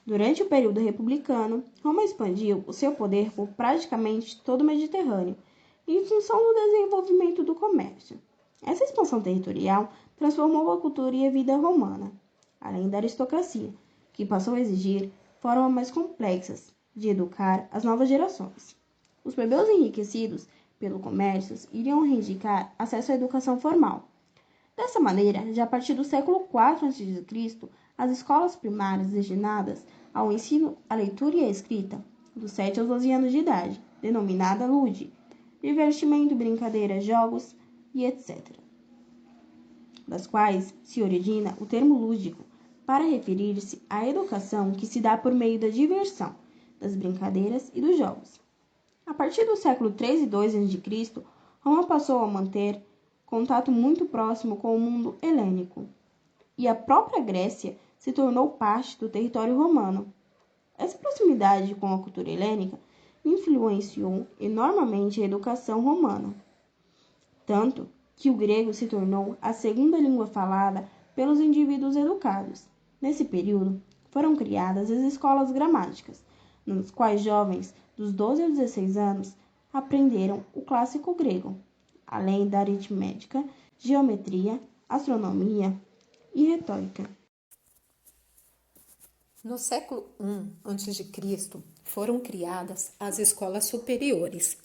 Durante o período republicano, Roma expandiu o seu poder por praticamente todo o Mediterrâneo, em função do desenvolvimento do comércio. Essa expansão territorial transformou a cultura e a vida romana, além da aristocracia, que passou a exigir formas mais complexas de educar as novas gerações. Os plebeus enriquecidos pelo comércio iriam reivindicar acesso à educação formal. Dessa maneira, já a partir do século IV a.C., as escolas primárias destinadas ao ensino à leitura e à escrita, dos 7 aos 12 anos de idade, denominada LUDE, divertimento, brincadeiras, jogos e etc., das quais se origina o termo lúdico, para referir-se à educação que se dá por meio da diversão, das brincadeiras e dos jogos. A partir do século III e II a.C., Roma passou a manter contato muito próximo com o mundo helênico, e a própria Grécia se tornou parte do território romano. Essa proximidade com a cultura helênica influenciou enormemente a educação romana, tanto que o grego se tornou a segunda língua falada pelos indivíduos educados. Nesse período, foram criadas as escolas gramáticas, nas quais jovens dos 12 aos 16 anos aprenderam o clássico grego, além da aritmética, geometria, astronomia e retórica. No século I a.C., foram criadas as escolas superiores,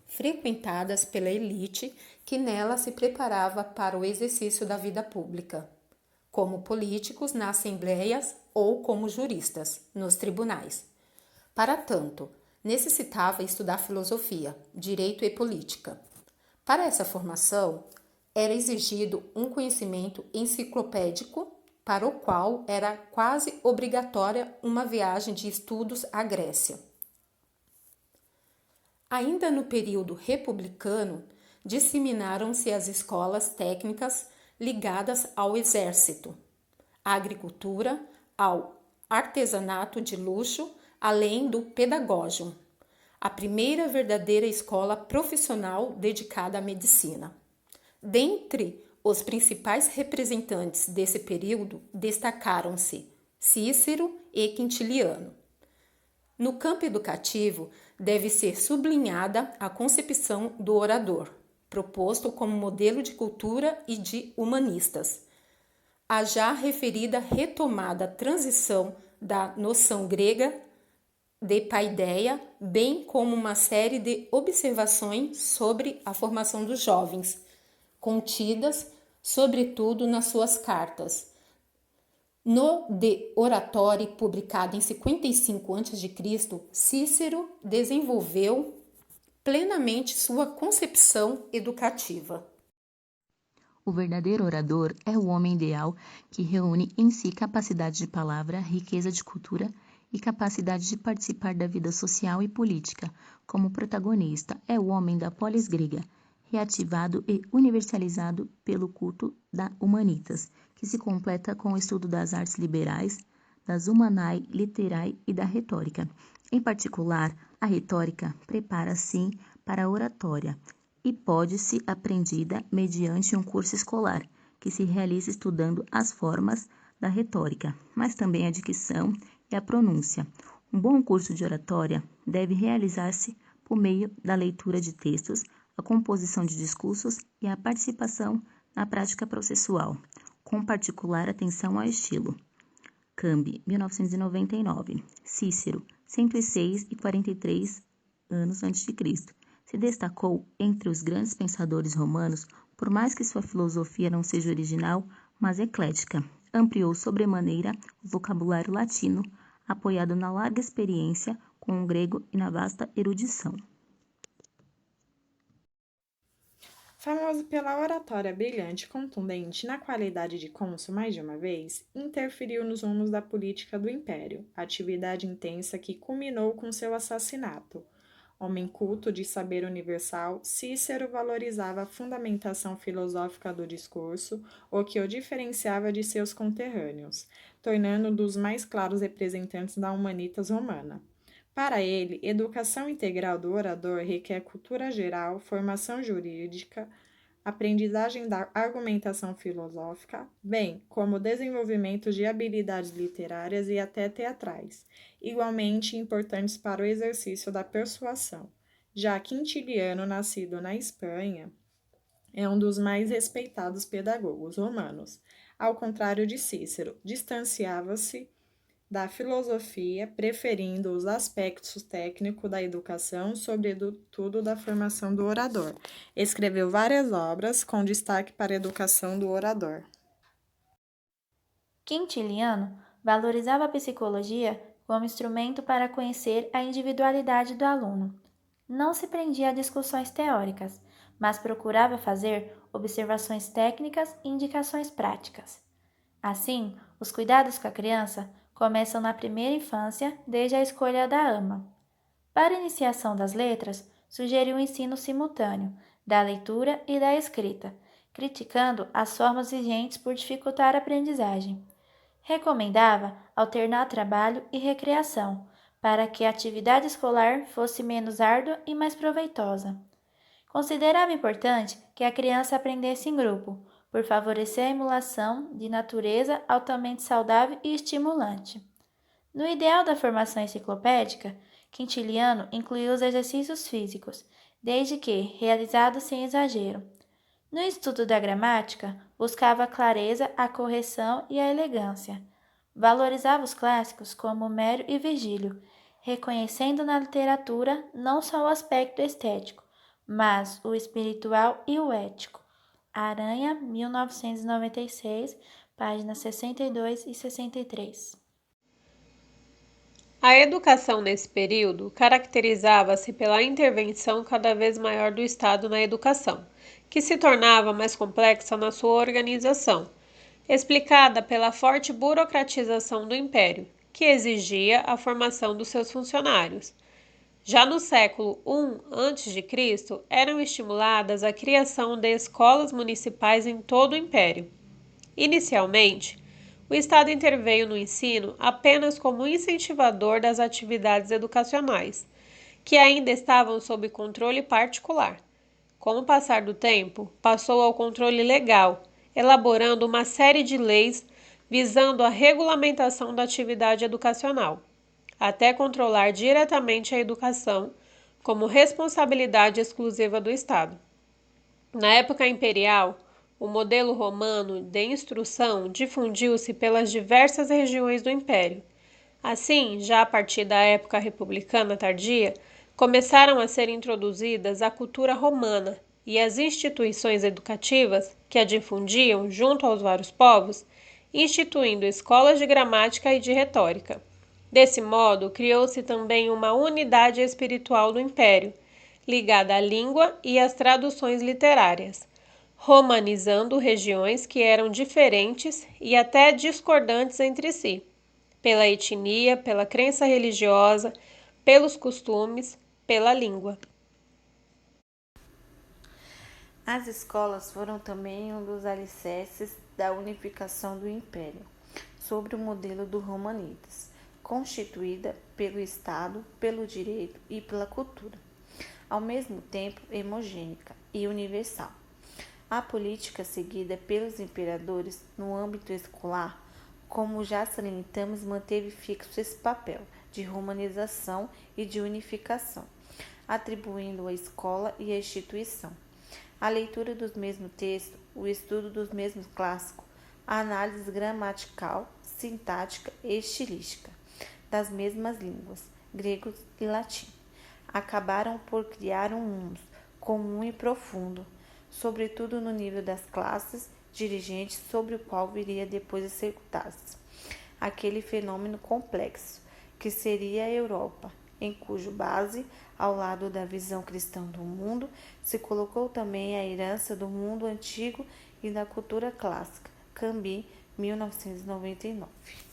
frequentadas pela elite que nela se preparava para o exercício da vida pública, como políticos nas assembleias ou como juristas nos tribunais. Para tanto, necessitava estudar filosofia, direito e política. Para essa formação, era exigido um conhecimento enciclopédico, para o qual era quase obrigatória uma viagem de estudos à Grécia. Ainda no período republicano, disseminaram-se as escolas técnicas ligadas ao exército, à agricultura, ao artesanato de luxo, além do pedagogium, a primeira verdadeira escola profissional dedicada à medicina. Dentre os principais representantes desse período destacaram-se Cícero e Quintiliano. No campo educativo, deve ser sublinhada a concepção do orador, proposto como modelo de cultura e de humanistas. A já referida retomada transição da noção grega de paideia, bem como uma série de observações sobre a formação dos jovens, contidas, sobretudo, nas suas cartas. No De Oratore, publicado em 55 a.C., Cícero desenvolveu plenamente sua concepção educativa. O verdadeiro orador é o homem ideal que reúne em si capacidade de palavra, riqueza de cultura e capacidade de participar da vida social e política. Como protagonista, é o homem da polis grega, reativado e universalizado pelo culto da humanitas, que se completa com o estudo das artes liberais, das humanae, literae e da retórica. Em particular, a retórica prepara, sim, para a oratória e pode-se aprendida mediante um curso escolar, que se realiza estudando as formas da retórica, mas também a dicção e a pronúncia. Um bom curso de oratória deve realizar-se por meio da leitura de textos, a composição de discursos e a participação na prática processual, com particular atenção ao estilo. Cambi, 1999. Cícero, 106 e 43 anos a.C. Se destacou entre os grandes pensadores romanos, por mais que sua filosofia não seja original, mas eclética. Ampliou sobremaneira o vocabulário latino, apoiado na larga experiência com o grego e na vasta erudição. Famoso pela oratória brilhante e contundente na qualidade de cônsul mais de uma vez, interferiu nos rumos da política do império, atividade intensa que culminou com seu assassinato. Homem culto de saber universal, Cícero valorizava a fundamentação filosófica do discurso, o que o diferenciava de seus conterrâneos, tornando-o dos mais claros representantes da humanitas romana. Para ele, educação integral do orador requer cultura geral, formação jurídica, aprendizagem da argumentação filosófica, bem como o desenvolvimento de habilidades literárias e até teatrais, igualmente importantes para o exercício da persuasão. Já Quintiliano, nascido na Espanha, é um dos mais respeitados pedagogos romanos. Ao contrário de Cícero, distanciava-se da filosofia, preferindo os aspectos técnicos da educação, sobretudo da formação do orador. Escreveu várias obras, com destaque para a educação do orador. Quintiliano valorizava a psicologia como instrumento para conhecer a individualidade do aluno. Não se prendia a discussões teóricas, mas procurava fazer observações técnicas e indicações práticas. Assim, os cuidados com a criança começam na primeira infância, desde a escolha da ama. Para a iniciação das letras, sugeriu o ensino simultâneo da leitura e da escrita, criticando as formas vigentes por dificultar a aprendizagem. Recomendava alternar trabalho e recreação, para que a atividade escolar fosse menos árdua e mais proveitosa. Considerava importante que a criança aprendesse em grupo, por favorecer a emulação de natureza altamente saudável e estimulante. No ideal da formação enciclopédica, Quintiliano incluiu os exercícios físicos, desde que realizados sem exagero. No estudo da gramática, buscava a clareza, a correção e a elegância. Valorizava os clássicos como Homero e Virgílio, reconhecendo na literatura não só o aspecto estético, mas o espiritual e o ético. Aranha, 1996, páginas 62 e 63. A educação nesse período caracterizava-se pela intervenção cada vez maior do Estado na educação, que se tornava mais complexa na sua organização, explicada pela forte burocratização do Império, que exigia a formação dos seus funcionários. Já no século I a.C., eram estimuladas a criação de escolas municipais em todo o Império. Inicialmente, o Estado interveio no ensino apenas como incentivador das atividades educacionais, que ainda estavam sob controle particular. Com o passar do tempo, passou ao controle legal, elaborando uma série de leis visando a regulamentação da atividade educacional, até controlar diretamente a educação como responsabilidade exclusiva do Estado. Na época imperial, o modelo romano de instrução difundiu-se pelas diversas regiões do Império. Assim, já a partir da época republicana tardia, começaram a ser introduzidas a cultura romana e as instituições educativas que a difundiam junto aos vários povos, instituindo escolas de gramática e de retórica. Desse modo, criou-se também uma unidade espiritual do Império, ligada à língua e às traduções literárias, romanizando regiões que eram diferentes e até discordantes entre si, pela etnia, pela crença religiosa, pelos costumes, pela língua. As escolas foram também um dos alicerces da unificação do Império, sobre o modelo do Romanitas, constituída pelo Estado, pelo direito e pela cultura, ao mesmo tempo homogênea e universal. A política seguida pelos imperadores no âmbito escolar, como já salientamos, manteve fixo esse papel de romanização e de unificação, atribuindo à escola e à instituição a leitura dos mesmos textos, o estudo dos mesmos clássicos, a análise gramatical, sintática e estilística das mesmas línguas, grego e latim. Acabaram por criar um humus comum e profundo, sobretudo no nível das classes dirigentes, sobre o qual viria depois executar-se aquele fenômeno complexo que seria a Europa, em cujo base, ao lado da visão cristã do mundo, se colocou também a herança do mundo antigo e da cultura clássica. Cambi, 1999.